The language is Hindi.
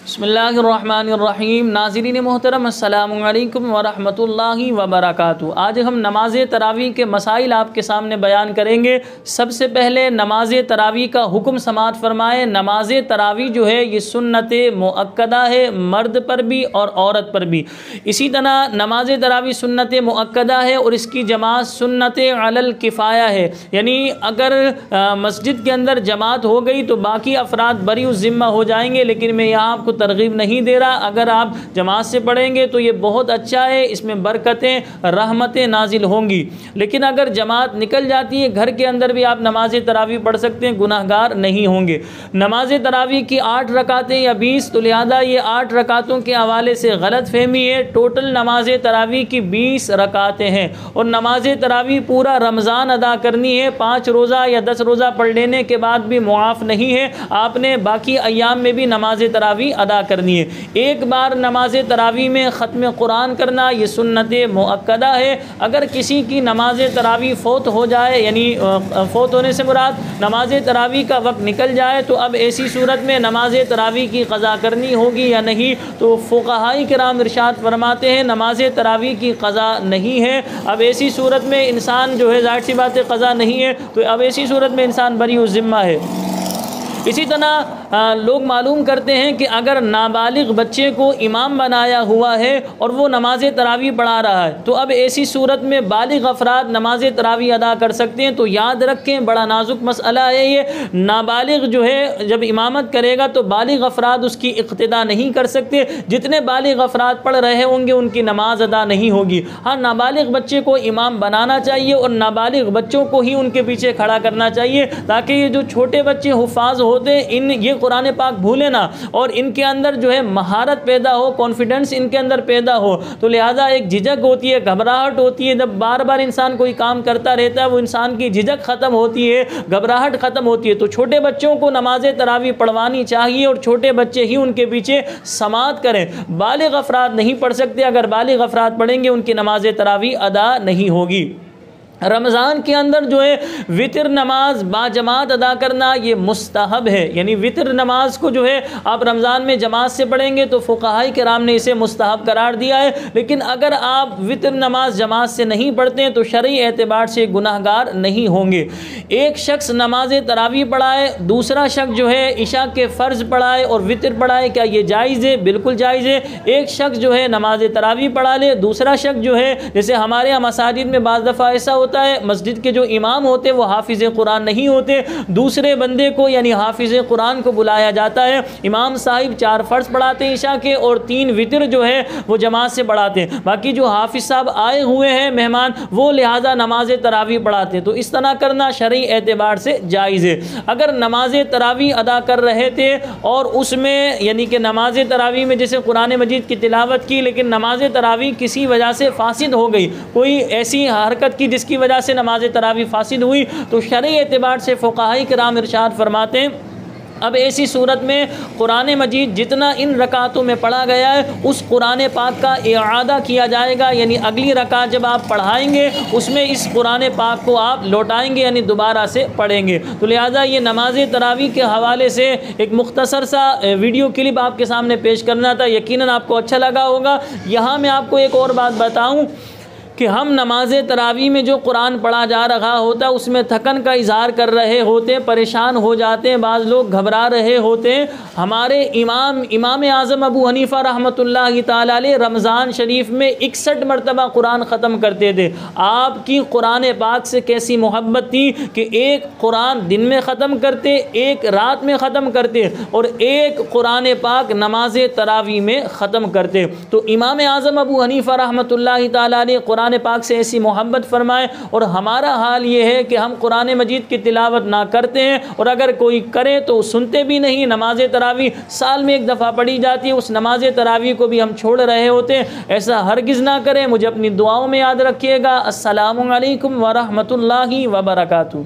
बिस्मिल्लाहिर्रहमानिर्रहीम। नाज़रीन मोहतरम, अस्सलामु अलैकुम वरहमतुल्लाहि वबरकातुहू। आज हम नमाज तरावी के मसाइल आपके सामने बयान करेंगे। सबसे पहले नमाज तरावी का हुक्म समाअत फरमाए। नमाज तरावी जो है ये सुन्नत मुअक्कदा है, मर्द पर भी और औरत पर भी। इसी तरह नमाज तरावी सुन्नत मुअक्कदा है और इसकी जमात सुन्नत अलल किफ़ाया है, यानी अगर मस्जिद के अंदर जमात हो गई तो बाकी अफराद बरी उस ज़िम्मा हो जाएंगे। लेकिन मैं यहाँ आपको तरगीब नहीं दे रहा, अगर आप जमात से पढ़ेंगे तो ये बहुत अच्छा है, इसमें बरकतें रहमतें नाजिल होंगी। लेकिन अगर जमात निकल जाती है, घर के अंदर भी आप नमाज तरावी पढ़ सकते हैं, गुनाहगार नहीं होंगे। नमाज तरावी की 8 रकातें या 20, तो लिहाजा ये 8 रकातों के हवाले से गलत फहमी है। टोटल नमाज तरावी की 20 रकातें हैं और नमाज तरावी पूरा रमज़ान अदा करनी है। 5 रोज़ा या 10 रोज़ा पढ़ लेने के बाद भी मुआफ़ नहीं है, आपने बाकी अय्याम में भी नमाज तरावी अदा करनी है। एक बार नमाज तरावी में ख़त्म कुरान करना ये सुन्नत मुअक्कदा है। अगर किसी की नमाज तरावी फ़ौत हो जाए, यानी फ़ौत होने से मुराद नमाज तरावी का वक्त निकल जाए, तो अब ऐसी सूरत में नमाज तरावी की क़ज़ा करनी होगी या नहीं। तो फ़ुक़हाए किराम इरशाद फरमाते हैं नमाज तरावी की क़ज़ा नहीं है। अब ऐसी सूरत में इंसान जो है, ज़ाहिर सी बात है क़ज़ा नहीं है, तो अब ऐसी सूरत में इंसान बरी उस ज़िम्मा है। इसी तरह लोग मालूम करते हैं कि अगर नाबालिग बच्चे को इमाम बनाया हुआ है और वो नमाज तरावी पढ़ा रहा है, तो अब ऐसी सूरत में बालिग अफराद नमाज तरावी अदा कर सकते हैं। तो याद रखें, बड़ा नाजुक मसला है ये। नाबालिग जो है जब इमामत करेगा तो बालिग अफराद उसकी इक़्तिदा नहीं कर सकते। जितने बालिग अफराद पढ़ रहे होंगे उनकी नमाज अदा नहीं होगी। हाँ, नाबालिग बच्चे को इमाम बनाना चाहिए और नाबालिग बच्चों को ही उनके पीछे खड़ा करना चाहिए, ताकि ये जो छोटे बच्चे हुफ़ाज़ होते इन ये कुरान पाक भूले ना और इनके अंदर जो है महारत पैदा हो, कॉन्फिडेंस इनके अंदर पैदा हो। तो लिहाजा एक झिझक होती है, घबराहट होती है। जब बार बार इंसान कोई काम करता रहता है, वो इंसान की झिझक ख़त्म होती है, घबराहट ख़त्म होती है। तो छोटे बच्चों को नमाज तरावी पढ़वानी चाहिए और छोटे बच्चे ही उनके पीछे समाअत करें। बालिग अफराद नहीं पढ़ सकते, अगर बालिग अफराद पढ़ेंगे उनकी नमाज तरावी अदा नहीं होगी। रमज़ान के अंदर जो है वितर नमाज बाजमात अदा करना ये मुस्तहब है, यानी वितर नमाज को जो है आप रमज़ान में जमात से पढ़ेंगे तो फ़ुक़हाए किराम ने इसे मुस्तहब करार दिया है। लेकिन अगर आप वितर नमाज जमात से नहीं पढ़ते हैं तो शरई एतबार से गुनाहगार नहीं होंगे। एक शख्स नमाज तरावी पढ़ाए, दूसरा शख्स जो है इशा के फ़र्ज़ पढ़ाए और वितर पढ़ाए, क्या ये जायज़ है? बिल्कुल जायज़ है। एक शख्स जो है नमाज तरावी पढ़ा ले, दूसरा शख्स जो है, जैसे हमारे यहाँ मसाजिद में बाज़ दफ़ा ऐसा होता है, मस्जिद के जो इमाम होते वो हाफिज़ कुरान नहीं होते, दूसरे बंदे को यानी हाफिज़ कुरान को बुलाया जाता है। इमाम साहिब 4 फ़र्ज़ पढ़ाते हैं इशा के और 3 वितर जो है वो जमात से पढ़ाते हैं। बाकी जो हाफिज़ साहब आए हुए हैं मेहमान, वो लिहाजा नमाज तरावी पढ़ाते हैं। तो इस तरह करना शरई एतबार से जायज़ है। अगर नमाज तरावी अदा कर रहे थे और उसमें यानी कि नमाज तरावी में जैसे कुरान मजीद की तिलावत की, लेकिन नमाज तरावी किसी वजह से फासिद हो गई, कोई ऐसी हरकत की जिसकी वजह से नमाज तरावी फासिद हुई, तो शरई एतबार से फ़ुक़हाए किराम इरशाद फरमाते हैं अब ऐसी सूरत में कुरान मजीद जितना इन रकातों में पढ़ा गया है उस कुरान पाक का इआदा किया जाएगा, यानी अगली रकात जब आप पढ़ाएंगे उसमें इस कुरान पाक को आप लौटाएंगे, यानी दोबारा से पढ़ेंगे। तो लिहाजा ये नमाज तरावी के हवाले से एक मुख्तसर सा वीडियो क्लिप आपके सामने पेश करना था। यकीनन आपको अच्छा लगा होगा। यहाँ मैं आपको एक और बात बताऊँ कि हम नमाज तरावी में जो कुरान पढ़ा जा रहा होता है उसमें थकन का इजहार कर रहे होते हैं, परेशान हो जाते हैं, बाज़ लोग घबरा रहे होते हैं। हमारे इमाम आज़म अबू हनीफ़ा रहमतुल्लाहि ताला अलैह रमज़ान शरीफ में 61 मरतबा कुरान ख़त्म करते थे। आपकी कुरान पाक से कैसी मोहब्बत थी कि एक कुरान दिन में ख़त्म करते, एक रात में ख़त्म करते और एक कुरान पाक नमाज तरावी में ख़त्म करते। तो इमाम आज़म अबू हनीफ़ा रहमतुल्लाहि ताला अलैह कुरान पाक से ऐसी मोहब्बत फरमाए और हमारा हाल ये है कि हम कुरान मजीद की तिलावत ना करते हैं और अगर कोई करे तो सुनते भी नहीं। नमाज तरावी साल में एक दफ़ा पढ़ी जाती है, उस नमाज तरावी को भी हम छोड़ रहे होते हैं। ऐसा हरगिज़ ना करें। मुझे अपनी दुआओं में याद रखिएगा। अस्सलामु अलैकुम व रहमतुल्लाहि व बरकातुहू।